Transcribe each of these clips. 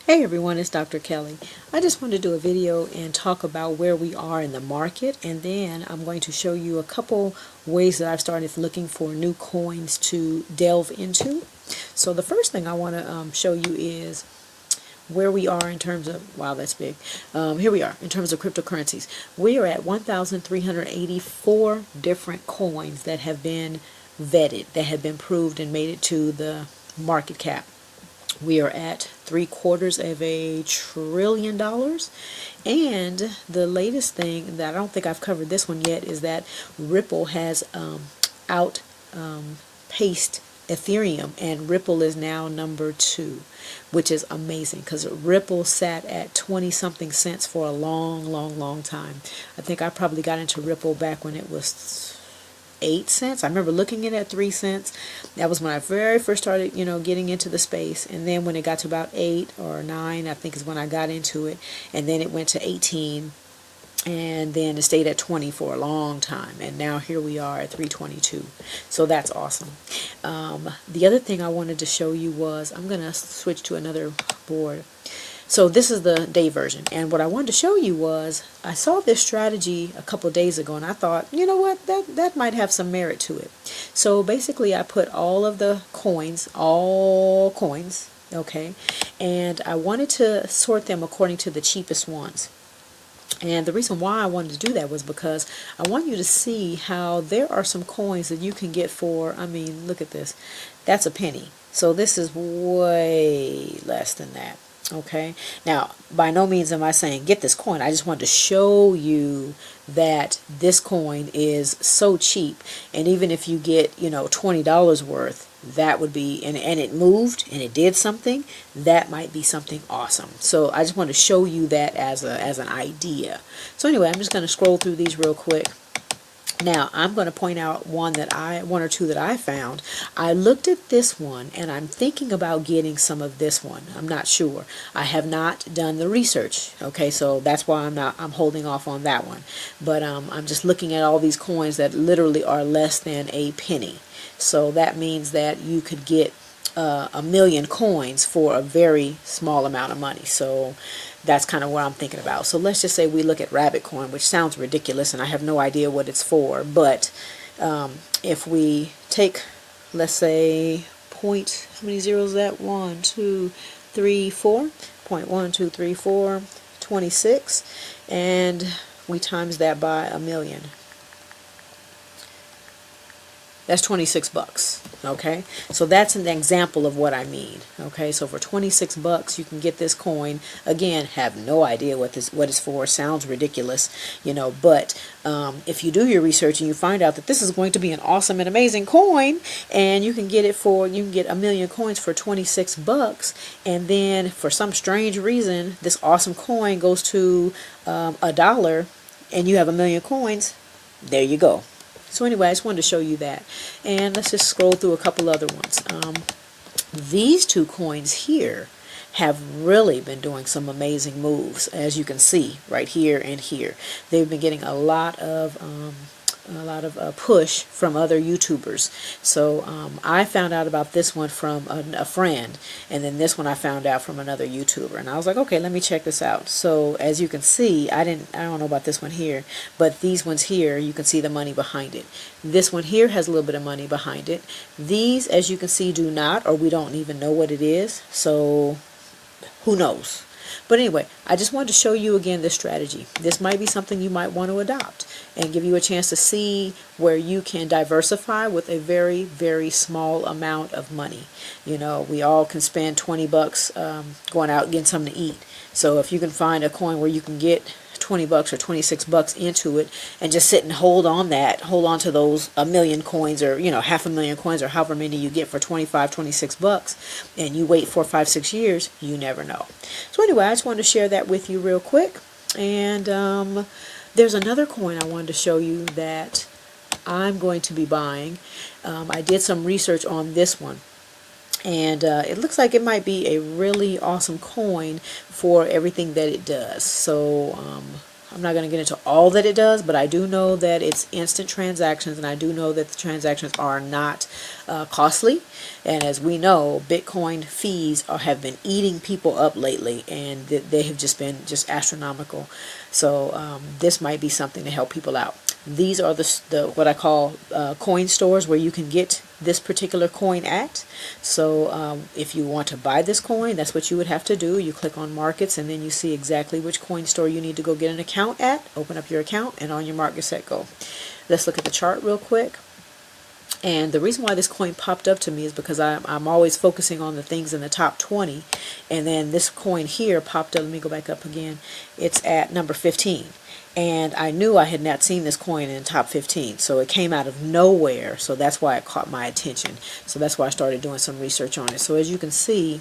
Hey everyone, it's Dr. Kelly. I just wanted to do a video and talk about where we are in the market, and then I'm going to show you a couple ways that I've started looking for new coins to delve into. So the first thing I want to show you is where we are in terms of, wow, that's big. Here we are in terms of cryptocurrencies. We are at 1,384 different coins that have been vetted, that have been proved and made it to the market cap. We are at $750 billion. And the latest thing that I don't think I've covered this one yet is that Ripple has outpaced Ethereum, and Ripple is now number 2, which is amazing because Ripple sat at 20 something cents for a long time. I think I probably got into Ripple back when it was 8 cents. I remember looking at it at 3 cents. That was when I very first started, getting into the space. And then when it got to about 8 or 9, I think is when I got into it. And then it went to 18. And then it stayed at 20 for a long time. And now here we are at 322. So that's awesome. The other thing I wanted to show you was, I'm going to switch to another board. So this is the day version, and what I wanted to show you was I saw this strategy a couple days ago, and I thought, you know what, that might have some merit to it. So basically I put all of the coins, all coins, okay, and I wanted to sort them according to the cheapest ones. And the reason why I wanted to do that was because I want you to see how there are some coins that you can get for, I mean, look at this, that's a penny. So this is way less than that. Okay, now by no means am I saying get this coin. I just wanted to show you that this coin is so cheap, and even if you get $20 worth, that would be, and it moved and it did something, that might be something awesome. So I just want to show you that as an idea. So anyway, I'm just going to scroll through these real quick. Now, I'm going to point out one or two that I found. I looked at this one, and I'm thinking about getting some of this one. I'm not sure. I have not done the research. Okay, so that's why I'm holding off on that one. But I'm just looking at all these coins that literally are less than a penny. So that means that you could get 1,000,000 coins for a very small amount of money. So that's kind of what I'm thinking about. So let's just say we look at rabbit coin, which sounds ridiculous and I have no idea what it's for, but if we take, let's say, how many zeros is that? 1 2 3 4 0.1234 26, and we times that by 1,000,000. That's 26 bucks. Okay, so that's an example of what I mean. Okay, so for 26 bucks you can get this coin. Again, have no idea what it's for. Sounds ridiculous, but if you do your research and you find out that this is going to be an awesome and amazing coin, and you can get 1,000,000 coins for 26 bucks, and then for some strange reason this awesome coin goes to $1 and you have 1,000,000 coins, there you go. So anyway, I just wanted to show you that. And let's just scroll through a couple other ones. These two coins here have really been doing some amazing moves, as you can see right here and here. They've been getting a lot of push from other YouTubers. So I found out about this one from a friend, and then this one I found out from another YouTuber, and I was like, okay, let me check this out. So as you can see, I don't know about this one here, but these ones here, you can see the money behind it. This one here has a little bit of money behind it. These, as you can see, do not, or we don't even know what it is. So who knows? But anyway, I just wanted to show you again this strategy. This might be something you might want to adopt and give you a chance to see where you can diversify with a very, very small amount of money. We all can spend 20 bucks going out and getting something to eat. So if you can find a coin where you can get 20 bucks or 26 bucks into it and just sit and hold on to those 1,000,000 coins, or 500,000 coins, or however many you get for 25, 26 bucks, and you wait 4, 5, 6 years, you never know. So anyway, I just wanted to share that with you real quick. And there's another coin I wanted to show you that I'm going to be buying. I did some research on this one, and it looks like it might be a really awesome coin for everything that it does. So I'm not going to get into all that it does, but I do know that it's instant transactions, and I do know that the transactions are not costly. And as we know, Bitcoin fees have been eating people up lately, and they have just been astronomical. So this might be something to help people out. These are the what I call coin stores where you can get this particular coin at. So if you want to buy this coin, that's what you would have to do. You click on markets, and then you see exactly which coin store you need to go get an account at. Open up your account, and on your mark, get set, go. Let's look at the chart real quick. And the reason why this coin popped up to me is because I'm always focusing on the things in the top 20. And then this coin here popped up. Let me go back up again. It's at number 15. And I knew I had not seen this coin in top 15. So it came out of nowhere. So that's why it caught my attention. So that's why I started doing some research on it. So as you can see,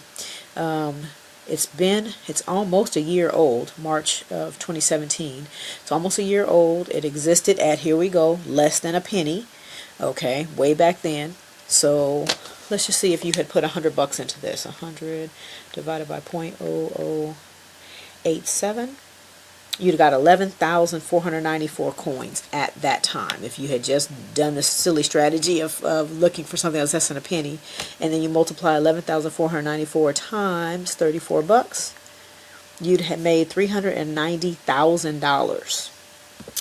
it's almost a year old, March of 2017. It's almost a year old. It existed at, here we go, less than a penny. Okay, way back then. So let's just see if you had put $100 into this. 100 divided by 0.0087. You'd have got 11,494 coins at that time if you had just done this silly strategy of looking for something else less than a penny, and then you multiply 11,494 times 34 bucks, you'd have made $390,000.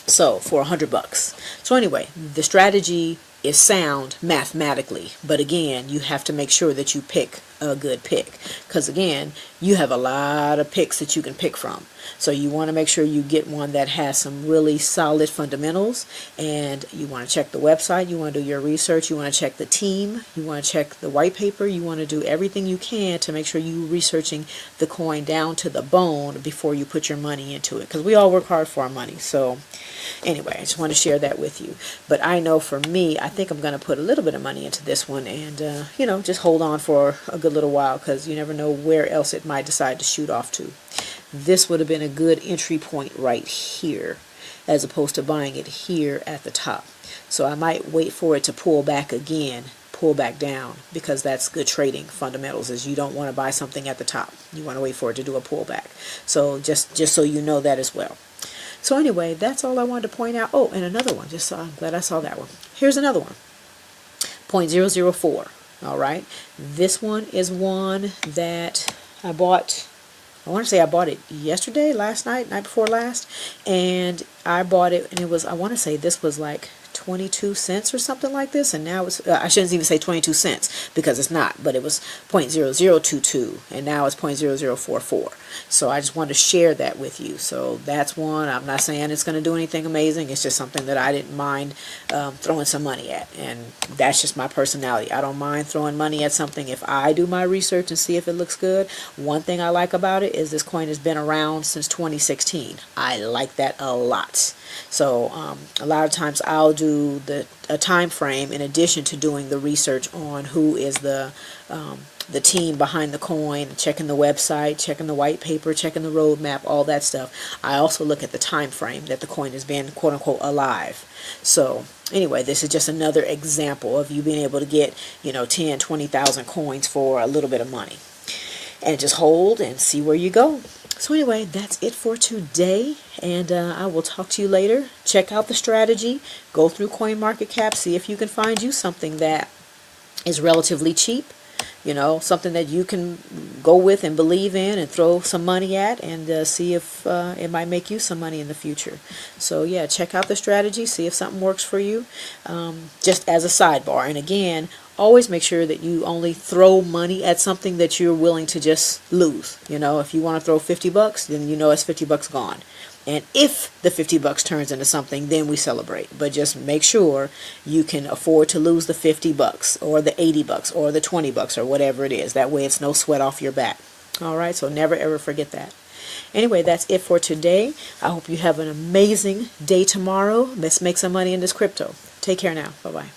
So for $100. So anyway, the strategy is sound mathematically, but again, you have to make sure that you pick a good pick, because again, you have a lot of picks that you can pick from. So you want to make sure you get one that has some really solid fundamentals, and you want to check the website, you want to do your research, you want to check the team, you want to check the white paper, you want to do everything you can to make sure you're researching the coin down to the bone before you put your money into it, because we all work hard for our money. So anyway, I just want to share that with you. But I know for me, I think I'm going to put a little bit of money into this one, and you know, just hold on for a good little while, because you never know where else it might decide to shoot off to. This would have been a good entry point right here, as opposed to buying it here at the top. So I might wait for it to pull back again, pull back down, because that's good trading fundamentals, is you don't want to buy something at the top. You want to wait for it to do a pullback. So just so you know that as well. So anyway, that's all I wanted to point out. Oh, and another one. I'm glad I saw that one. Here's another one. 0.004. All right. This one is one that I bought. I want to say I bought it yesterday, last night, night before last, and I bought it, and it was, I want to say this was like 22 cents or something like this, and now it's, I shouldn't even say 22 cents because it's not, but it was 0.0022, and now it's 0.0044. So I just wanted to share that with you. So that's one. I'm not saying it's going to do anything amazing. It's just something that I didn't mind throwing some money at, and that's just my personality. I don't mind throwing money at something if I do my research and see if it looks good. One thing I like about it is this coin has been around since 2016. I like that a lot. So a lot of times I'll do a time frame in addition to doing the research on who is the team behind the coin, checking the website, checking the white paper, checking the roadmap, all that stuff. I also look at the time frame that the coin has been, quote unquote, alive. So anyway, this is just another example of you being able to get, 10, 20,000 coins for a little bit of money, and just hold and see where you go. So anyway, that's it for today, and I will talk to you later. Check out the strategy, go through CoinMarketCap, see if you can find you something that is relatively cheap, something that you can go with and believe in and throw some money at, and see if it might make you some money in the future. So yeah, check out the strategy, see if something works for you, just as a sidebar. And again, always make sure that you only throw money at something that you're willing to just lose. If you want to throw 50 bucks, then it's 50 bucks gone. And if the 50 bucks turns into something, then we celebrate. But just make sure you can afford to lose the 50 bucks or the 80 bucks or the 20 bucks or whatever it is. That way it's no sweat off your back. All right, so never ever forget that. Anyway, that's it for today. I hope you have an amazing day tomorrow. Let's make some money in this crypto. Take care now. Bye-bye.